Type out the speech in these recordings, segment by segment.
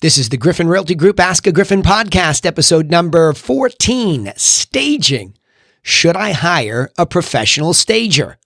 This is the Griffin Realty Group Ask-A-Griffin podcast, episode number 14, Staging. Should I hire a professional stager?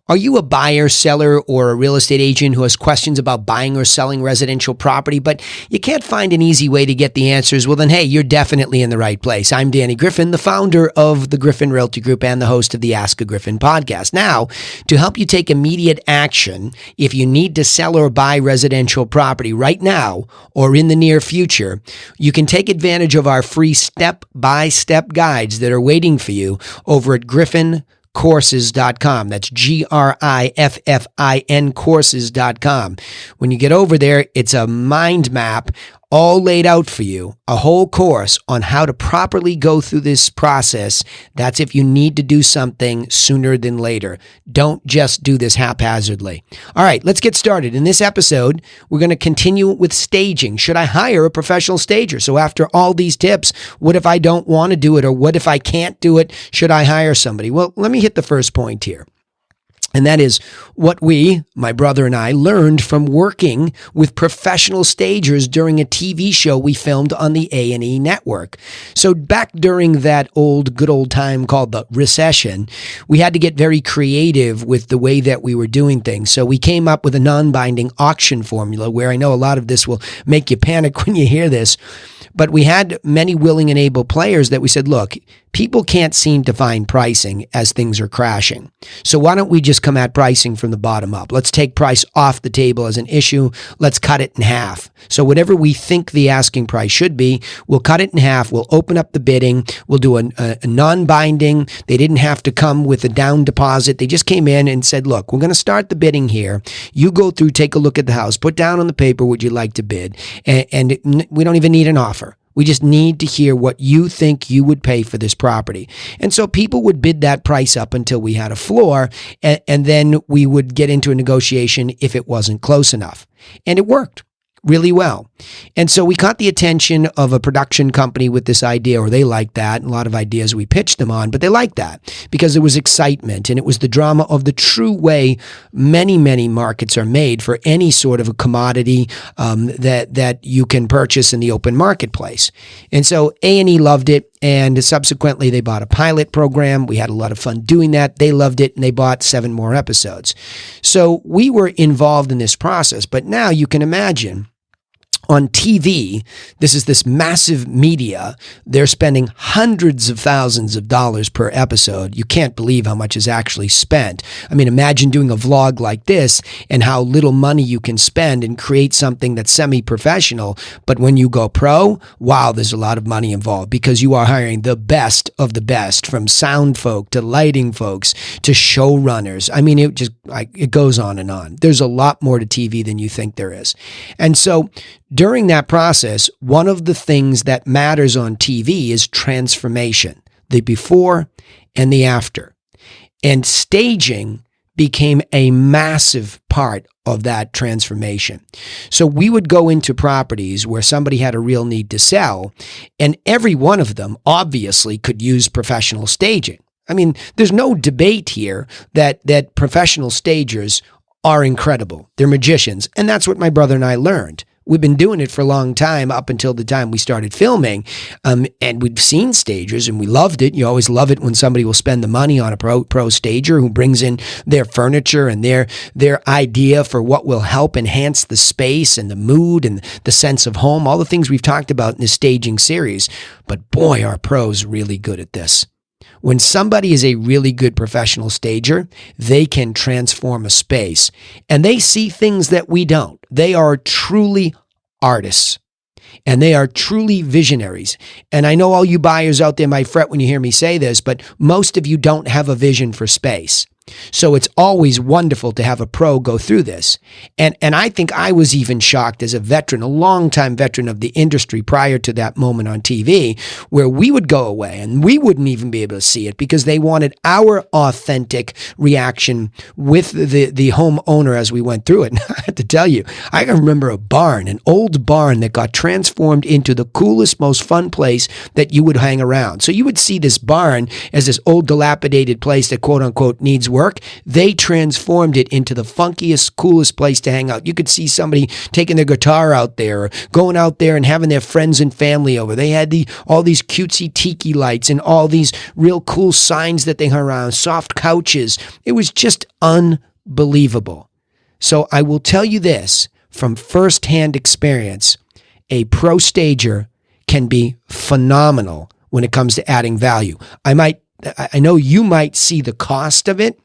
Are you a buyer, seller, or a real estate agent who has questions about buying or selling residential property, but you can't find an easy way to get the answers? Well, then, hey, you're definitely in the right place. I'm Danny Griffin, the founder of the Griffin Realty Group and the host of the Ask-A-Griffin podcast. Now, to help you take immediate action, if you need to sell or buy residential property right now or in the near future, you can take advantage of our free step-by-step guides that are waiting for you over at griffincourses.com. That's Griffin courses.com. When you get over there, it's a mind map all laid out for you, a whole course on how to properly go through this process. That's if you need to do something sooner than later. Don't just do this haphazardly. All right, let's get started. In this episode, we're going to continue with staging. Should I hire a professional stager? So after all these tips, what if I don't want to do it, or what if I can't do it? Should I hire somebody? Well, let me hit the first point here. And that is what we, my brother and I, learned from working with professional stagers during a TV show we filmed on the A&E network. So back during that good old time called the recession, we had to get very creative with the way that we were doing things. So we came up with a non-binding auction formula, where I know a lot of this will make you panic when you hear this. But we had many willing and able players that we said, look, people can't seem to find pricing as things are crashing. So why don't we just come at pricing from the bottom up? Let's take price off the table as an issue. Let's cut it in half. So whatever we think the asking price should be, we'll cut it in half. We'll open up the bidding. We'll do a non-binding. They didn't have to come with a down deposit. They just came in and said, look, we're going to start the bidding here. You go through, take a look at the house, put down on the paper what you'd like to bid. And we don't even need an offer. We just need to hear what you think you would pay for this property. And so people would bid that price up until we had a floor, and then we would get into a negotiation if it wasn't close enough. And it worked really well. And so we caught the attention of a production company with this idea, or they liked that. And a lot of ideas we pitched them on, but they liked that because there was excitement, and it was the drama of the true way many, many markets are made for any sort of a commodity that you can purchase in the open marketplace. And so A&E loved it. And subsequently, they bought a pilot program. We had a lot of fun doing that. They loved it, and they bought 7 more episodes. So we were involved in this process. But now you can imagine, on TV, this massive media. They're spending hundreds of thousands of dollars per episode. You can't believe how much is actually spent. I mean, imagine doing a vlog like this and how little money you can spend and create something that's semi-professional. But when you go pro, wow, there's a lot of money involved, because you are hiring the best of the best, from sound folk to lighting folks to showrunners. I mean, it goes on and on. There's a lot more to TV than you think there is. And so during that process, one of the things that matters on TV is transformation, the before and the after. And staging became a massive part of that transformation. So we would go into properties where somebody had a real need to sell, and every one of them obviously could use professional staging. I mean, there's no debate here that professional stagers are incredible. They're magicians. And that's what my brother and I learned. We've been doing it for a long time, up until the time we started filming, and we'd seen stagers, and we loved it. You always love it when somebody will spend the money on a pro stager who brings in their furniture and their idea for what will help enhance the space and the mood and the sense of home, all the things we've talked about in this staging series. But boy, are pros really good at this. When somebody is a really good professional stager, they can transform a space, and they see things that we don't. They are truly artists, and they are truly visionaries. And I know all you buyers out there might fret when you hear me say this, but most of you don't have a vision for space. So it's always wonderful to have a pro go through this. And I think I was even shocked as a veteran, a longtime veteran of the industry prior to that moment on TV, where we would go away and we wouldn't even be able to see it because they wanted our authentic reaction with the homeowner as we went through it. And I have to tell you, I can remember an old barn that got transformed into the coolest, most fun place that you would hang around. So you would see this barn as this old dilapidated place that quote unquote needs work, they transformed it into the funkiest, coolest place to hang out. You could see somebody taking their guitar out there, or going out there and having their friends and family over. They had all these cutesy tiki lights and all these real cool signs that they hung around, soft couches. It was just unbelievable. So I will tell you this from firsthand experience, a pro stager can be phenomenal when it comes to adding value. I know you might see the cost of it.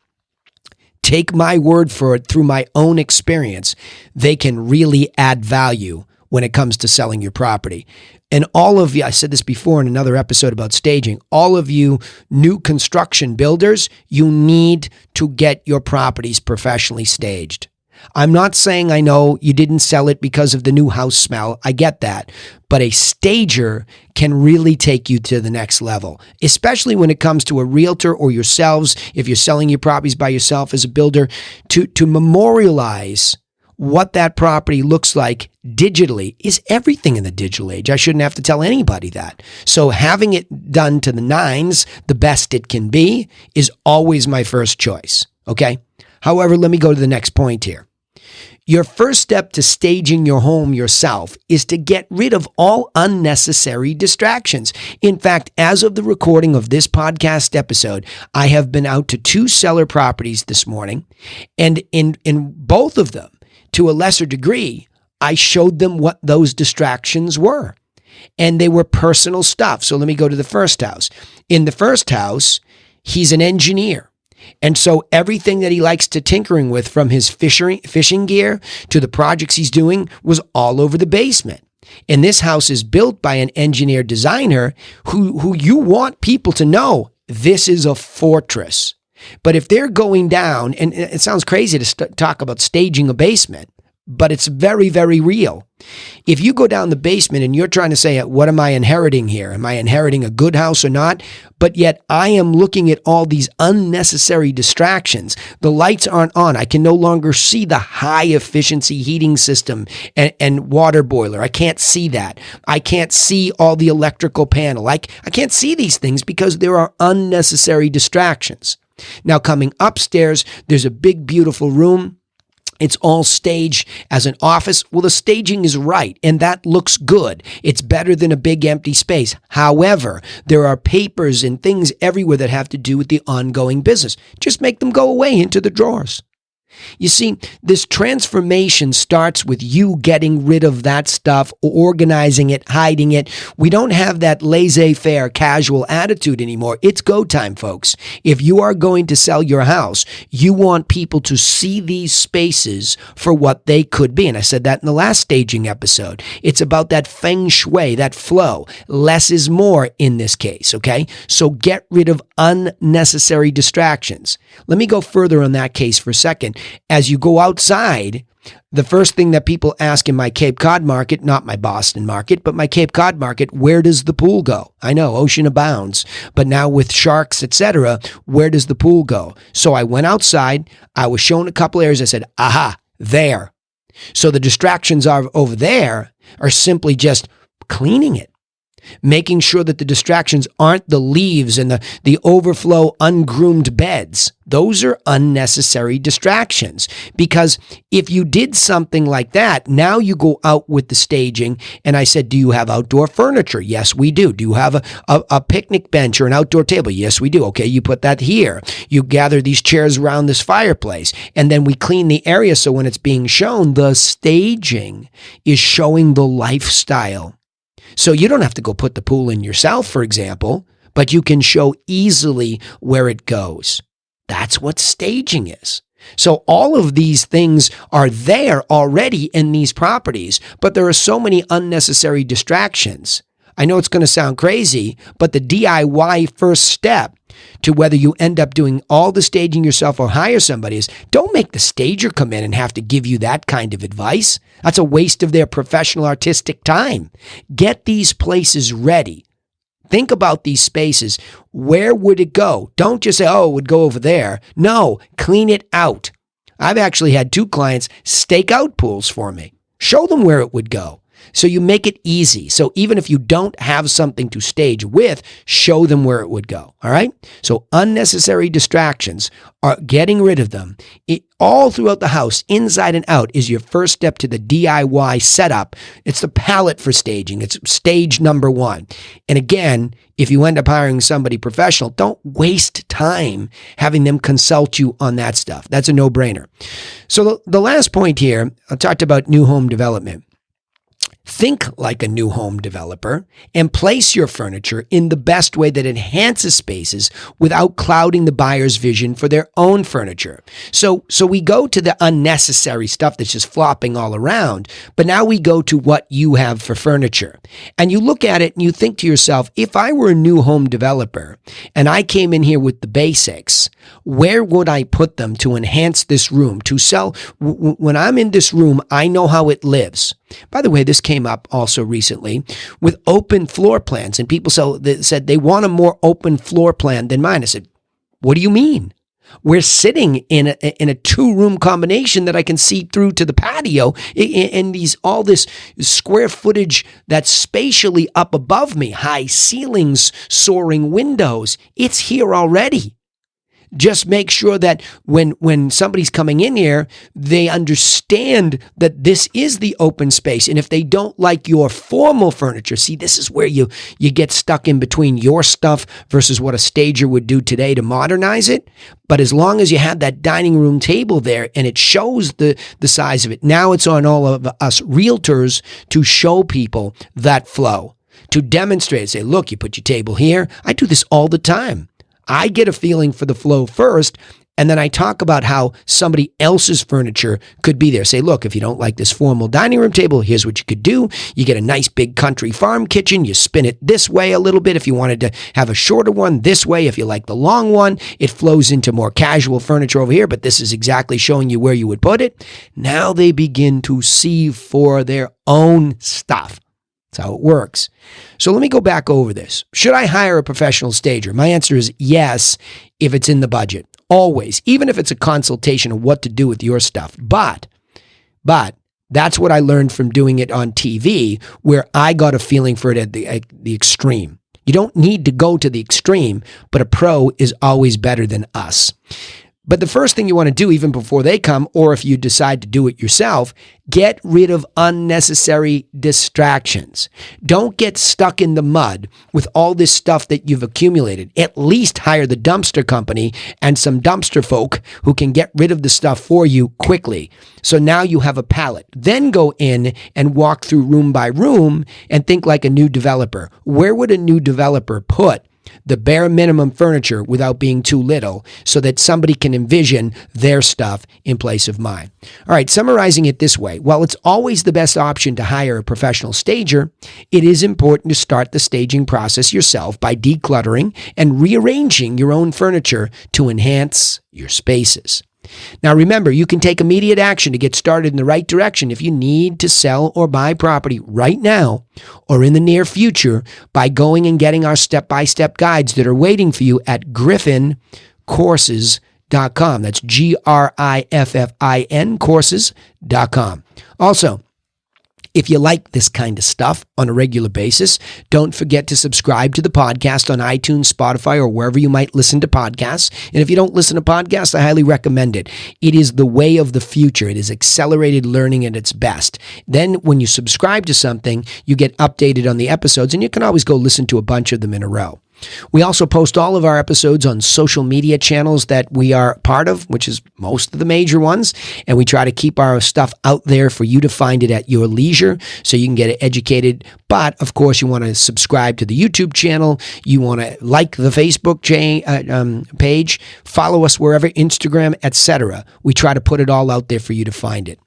Take my word for it through my own experience. They can really add value when it comes to selling your property. And all of you, I said this before in another episode about staging, all of you new construction builders, you need to get your properties professionally staged. I'm not saying I know you didn't sell it because of the new house smell. I get that. But a stager can really take you to the next level, especially when it comes to a realtor or yourselves, if you're selling your properties by yourself as a builder, to memorialize what that property looks like digitally is everything in the digital age. I shouldn't have to tell anybody that. So having it done to the nines, the best it can be, is always my first choice. Okay? However, let me go to the next point here. Your first step to staging your home yourself is to get rid of all unnecessary distractions. In fact, as of the recording of this podcast episode, I have been out to 2 seller properties this morning, and in both of them, to a lesser degree, I showed them what those distractions were. And they were personal stuff. So let me go to the first house. In the first house, he's an engineer. And so everything that he likes to tinkering with, from his fishing gear to the projects he's doing, was all over the basement. And this house is built by an engineer designer who you want people to know this is a fortress. But if they're going down, and it sounds crazy to talk about staging a basement, but it's very, very real. If you go down the basement and you're trying to say, what am I inheriting here? Am I inheriting a good house or not? But yet I am looking at all these unnecessary distractions. The lights aren't on. I can no longer see the high efficiency heating system and water boiler. I can't see that. I can't see all the electrical panel. I can't see these things because there are unnecessary distractions. Now, coming upstairs, there's a big, beautiful room. It's all staged as an office. Well, the staging is right, and that looks good. It's better than a big empty space. However, there are papers and things everywhere that have to do with the ongoing business. Just make them go away into the drawers. You see, this transformation starts with you getting rid of that stuff, organizing it, hiding it. We don't have that laissez-faire, casual attitude anymore. It's go time, folks. If you are going to sell your house, you want people to see these spaces for what they could be. And I said that in the last staging episode. It's about that feng shui, that flow. Less is more in this case, okay? So get rid of unnecessary distractions. Let me go further on that case for a second. As you go outside, the first thing that people ask in my Cape Cod market, not my Boston market, but my Cape Cod market, where does the pool go? I know, ocean abounds, but now with sharks, etc., where does the pool go? So I went outside, I was shown a couple areas, I said, aha, there. So the distractions are over there are simply just cleaning it. Making sure that the distractions aren't the leaves and the overflow ungroomed beds. Those are unnecessary distractions, because if you did something like that, now you go out with the staging, and I said, do you have outdoor furniture? Yes, we do. Do you have a picnic bench or an outdoor table? Yes, we do. Okay, you put that here. You gather these chairs around this fireplace, and then we clean the area so when it's being shown, the staging is showing the lifestyle. So you don't have to go put the pool in yourself, for example, but you can show easily where it goes. That's what staging is. So all of these things are there already in these properties, but there are so many unnecessary distractions. I know it's going to sound crazy, but the DIY first step to whether you end up doing all the staging yourself or hire somebody is, don't make the stager come in and have to give you that kind of advice. That's a waste of their professional artistic time. Get these places ready. Think about these spaces. Where would it go? Don't just say, oh, it would go over there. No, clean it out. I've actually had 2 clients stake out pools for me. Show them where it would go. So you make it easy. So even if you don't have something to stage with, show them where it would go. All right. So unnecessary distractions are getting rid of them. All throughout the house, inside and out, is your first step to the DIY setup. It's the palette for staging. It's stage number one. And again, if you end up hiring somebody professional, don't waste time having them consult you on that stuff. That's a no-brainer. So the last point here, I talked about new home development. Think like a new home developer and place your furniture in the best way that enhances spaces without clouding the buyer's vision for their own furniture. So we go to the unnecessary stuff that's just flopping all around, but now we go to what you have for furniture. And you look at it and you think to yourself, if I were a new home developer and I came in here with the basics, where would I put them to enhance this room, to sell? When I'm in this room, I know how it lives. By the way, this came up also recently with open floor plans, and people said they want a more open floor plan than mine. I said, what do you mean? We're sitting in a two-room combination that I can see through to the patio, and all this square footage that's spatially up above me, high ceilings, soaring windows. It's here already. Just make sure that when somebody's coming in here, they understand that this is the open space. And if they don't like your formal furniture, see, this is where you get stuck in between your stuff versus what a stager would do today to modernize it. But as long as you have that dining room table there and it shows the size of it, now it's on all of us realtors to show people that flow, to demonstrate, say, look, you put your table here. I do this all the time. I get a feeling for the flow first, and then I talk about how somebody else's furniture could be there. Say, look, if you don't like this formal dining room table, here's what you could do. You get a nice big country farm kitchen. You spin it this way a little bit. If you wanted to have a shorter one, this way. If you like the long one, it flows into more casual furniture over here, but this is exactly showing you where you would put it. Now they begin to see for their own stuff. That's how it works. So let me go back over this. Should I hire a professional stager? My answer is yes, if it's in the budget. Always. Even if it's a consultation of what to do with your stuff. But that's what I learned from doing it on TV, where I got a feeling for it at the extreme. You don't need to go to the extreme, but a pro is always better than us. But the first thing you want to do, even before they come, or if you decide to do it yourself, get rid of unnecessary distractions. Don't get stuck in the mud with all this stuff that you've accumulated. At least hire the dumpster company and some dumpster folk who can get rid of the stuff for you quickly. So now you have a palette. Then go in and walk through room by room and think like a new developer. Where would a new developer put the bare minimum furniture without being too little so that somebody can envision their stuff in place of mine? All right, summarizing it this way, while it's always the best option to hire a professional stager, it is important to start the staging process yourself by decluttering and rearranging your own furniture to enhance your spaces. Now remember, you can take immediate action to get started in the right direction if you need to sell or buy property right now or in the near future by going and getting our step-by-step guides that are waiting for you at griffincourses.com. That's GRIFFIN courses.com. Also, if you like this kind of stuff on a regular basis, don't forget to subscribe to the podcast on iTunes, Spotify, or wherever you might listen to podcasts. And if you don't listen to podcasts, I highly recommend it. It is the way of the future. It is accelerated learning at its best. Then when you subscribe to something, you get updated on the episodes, and you can always go listen to a bunch of them in a row. We also post all of our episodes on social media channels that we are part of, which is most of the major ones, and we try to keep our stuff out there for you to find it at your leisure so you can get educated. But, of course, you want to subscribe to the YouTube channel. You want to like the Facebook page, follow us wherever, Instagram, etc. We try to put it all out there for you to find it.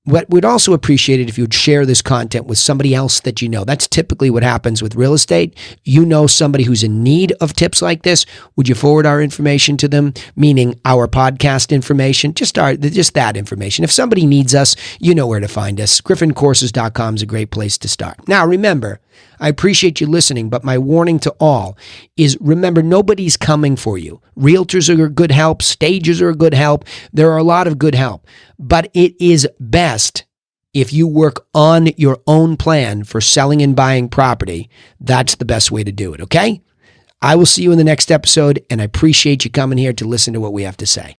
What we'd also appreciate it if you would share this content with somebody else that you know. That's typically what happens with real estate. You know somebody who's in need of tips like this. Would you forward our information to them? Meaning our podcast information, just that information. If somebody needs us, you know where to find us. griffincourses.com is a great place to start. Now, remember, I appreciate you listening, but my warning to all is remember, nobody's coming for you. Realtors are a good help. Stagers are a good help. There are a lot of good help. But it is best if you work on your own plan for selling and buying property, that's the best way to do it, okay? I will see you in the next episode, and I appreciate you coming here to listen to what we have to say.